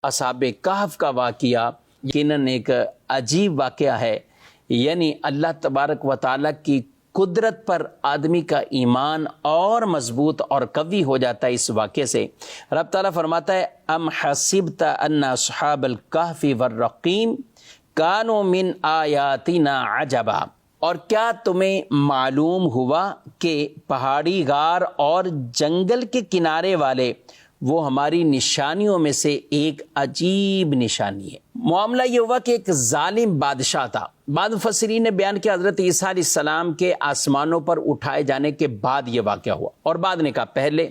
اصحاب کہف کا واقعہ یقیناً ایک عجیب واقعہ ہے، یعنی اللہ تبارک و تعالیٰ کی قدرت پر آدمی کا ایمان اور مضبوط اور قوی ہو جاتا ہے اس واقعے سے۔ رب تعالیٰ فرماتا ہے ام حسبت ان اصحاب الکہف والرقیم کانوا من آیاتنا عجبا، اور کیا تمہیں معلوم ہوا کہ پہاڑی غار اور جنگل کے کنارے والے وہ ہماری نشانیوں میں سے ایک عجیب نشانی ہے۔ معاملہ یہ ہوا کہ ایک ظالم بادشاہ تھا۔ بعض مفسرین نے بیان کیا حضرت عیسیٰ علیہ السلام کے آسمانوں پر اٹھائے جانے کے بعد یہ واقعہ ہوا، اور بعد نے کہا پہلے۔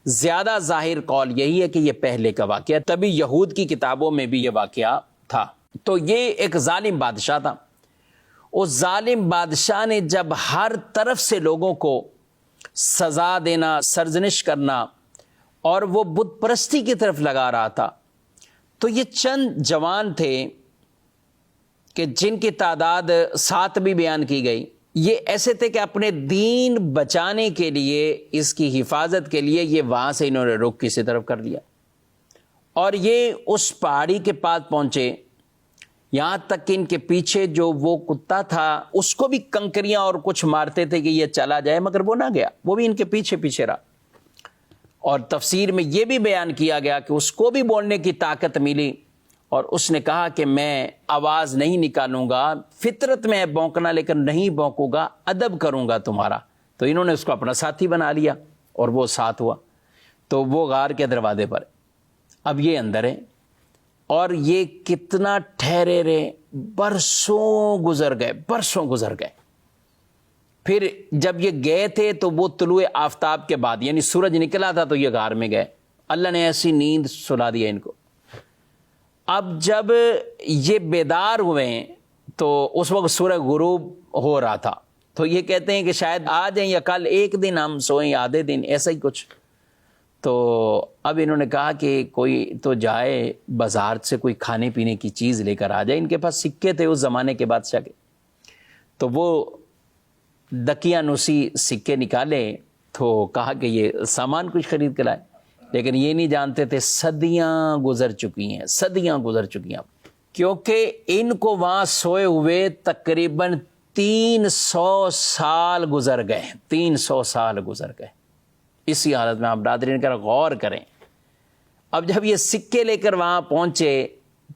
زیادہ ظاہر قول یہی ہے کہ یہ پہلے کا واقعہ، تبھی یہود کی کتابوں میں بھی یہ واقعہ تھا۔ تو یہ ایک ظالم بادشاہ تھا۔ اس ظالم بادشاہ نے جب ہر طرف سے لوگوں کو سزا دینا، سرزنش کرنا اور وہ بت پرستی کی طرف لگا رہا تھا، تو یہ چند جوان تھے کہ جن کی تعداد 7 بھی بیان کی گئی، یہ ایسے تھے کہ اپنے دین بچانے کے لیے، اس کی حفاظت کے لیے یہ وہاں سے انہوں نے رخ کسی طرف کر لیا، اور یہ اس پہاڑی کے پاس پہنچے، یہاں تک کہ ان کے پیچھے جو وہ کتا تھا اس کو بھی کنکریاں اور کچھ مارتے تھے کہ یہ چلا جائے، مگر وہ نہ گیا، وہ بھی ان کے پیچھے پیچھے رہا۔ اور تفسیر میں یہ بھی بیان کیا گیا کہ اس کو بھی بولنے کی طاقت ملی، اور اس نے کہا کہ میں آواز نہیں نکالوں گا، فطرت میں ہے بھونکنا لیکن نہیں بھونکوں گا، ادب کروں گا تمہارا۔ تو انہوں نے اس کو اپنا ساتھی بنا لیا اور وہ ساتھ ہوا۔ تو وہ غار کے دروازے پر، اب یہ اندر ہے، اور یہ کتنا ٹھہرے رہے، برسوں گزر گئے۔ پھر جب یہ گئے تھے تو وہ طلوع آفتاب کے بعد، یعنی سورج نکلا تھا تو یہ غار میں گئے، اللہ نے ایسی نیند سلا دیا ان کو۔ اب جب یہ بیدار ہوئے ہیں تو اس وقت سورج غروب ہو رہا تھا، تو یہ کہتے ہیں کہ شاید آج یا کل ایک دن ہم سوئیں، آدھے دن، ایسا ہی کچھ۔ تو اب انہوں نے کہا کہ کوئی تو جائے بازار سے کوئی کھانے پینے کی چیز لے کر آ جائے۔ ان کے پاس سکے تھے اس زمانے کے بادشاہ کے، تو وہ دکیانوسی سکے نکالے، تو کہا کہ یہ سامان کچھ خرید کر لائے، لیکن یہ نہیں جانتے تھے صدیاں گزر چکی ہیں، کیونکہ ان کو وہاں سوئے ہوئے تقریباً 300 سال گزر گئے۔ اسی حالت میں آپ برادرین کا غور کریں۔ اب جب یہ سکے لے کر وہاں پہنچے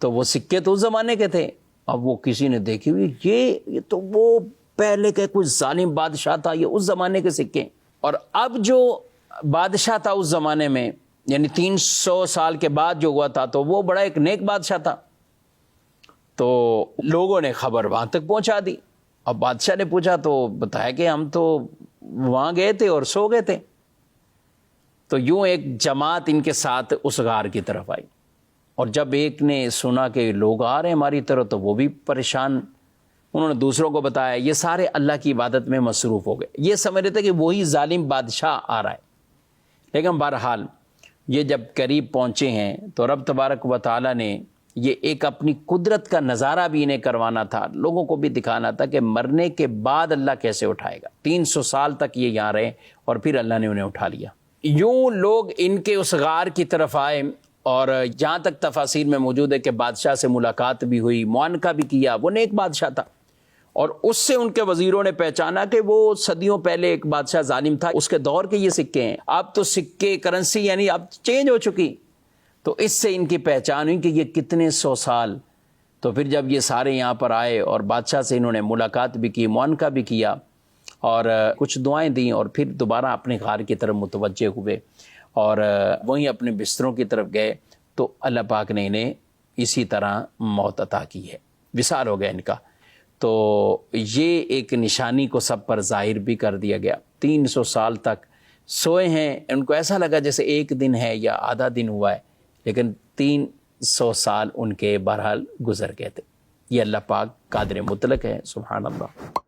تو وہ سکے تو اس زمانے کے تھے، اب وہ کسی نے دیکھے ہوئے، یہ تو وہ پہلے کے کوئی ظالم بادشاہ تھا، یہ اس زمانے کے سکے۔ اور اب جو بادشاہ تھا اس زمانے میں، یعنی 300 سال کے بعد جو ہوا تھا، تو وہ بڑا ایک نیک بادشاہ تھا۔ تو لوگوں نے خبر وہاں تک پہنچا دی۔ اب بادشاہ نے پوچھا تو بتایا کہ ہم تو وہاں گئے تھے اور سو گئے تھے۔ تو یوں ایک جماعت ان کے ساتھ اس غار کی طرف آئی، اور جب ایک نے سنا کہ لوگ آ رہے ہیں ہماری طرف تو وہ بھی پریشان، انہوں نے دوسروں کو بتایا، یہ سارے اللہ کی عبادت میں مصروف ہو گئے، یہ سمجھ رہے تھے کہ وہی ظالم بادشاہ آ رہا ہے۔ لیکن بہرحال یہ جب قریب پہنچے ہیں تو رب تبارک و تعالیٰ نے یہ ایک اپنی قدرت کا نظارہ بھی انہیں کروانا تھا، لوگوں کو بھی دکھانا تھا کہ مرنے کے بعد اللہ کیسے اٹھائے گا۔ 300 سال تک یہ یہاں رہے اور پھر اللہ نے انہیں اٹھا لیا۔ یوں لوگ ان کے اس غار کی طرف آئے، اور جہاں تک تفاسیر میں موجود ہے کہ بادشاہ سے ملاقات بھی ہوئی، معانقہ بھی کیا، وہ نیک بادشاہ تھا، اور اس سے ان کے وزیروں نے پہچانا کہ وہ صدیوں پہلے ایک بادشاہ ظالم تھا، اس کے دور کے یہ سکے ہیں، اب تو سکے کرنسی یعنی اب چینج ہو چکی، تو اس سے ان کی پہچان ہوئی کہ یہ کتنے 100 سال۔ تو پھر جب یہ سارے یہاں پر آئے اور بادشاہ سے انہوں نے ملاقات بھی کی، معانقہ بھی کیا، اور کچھ دعائیں دیں، اور پھر دوبارہ اپنے غار کی طرف متوجہ ہوئے، اور وہیں اپنے بستروں کی طرف گئے، تو اللہ پاک نے انہیں اسی طرح موت عطا کی ہے، وصال ہو گیا ان کا۔ تو یہ ایک نشانی کو سب پر ظاہر بھی کر دیا گیا۔ 300 سال تک سوئے ہیں، ان کو ایسا لگا جیسے ایک دن ہے یا آدھا دن ہوا ہے، لیکن 300 سال ان کے بہرحال گزر گئے تھے۔ یہ اللہ پاک قادر مطلق ہے، سبحان اللہ۔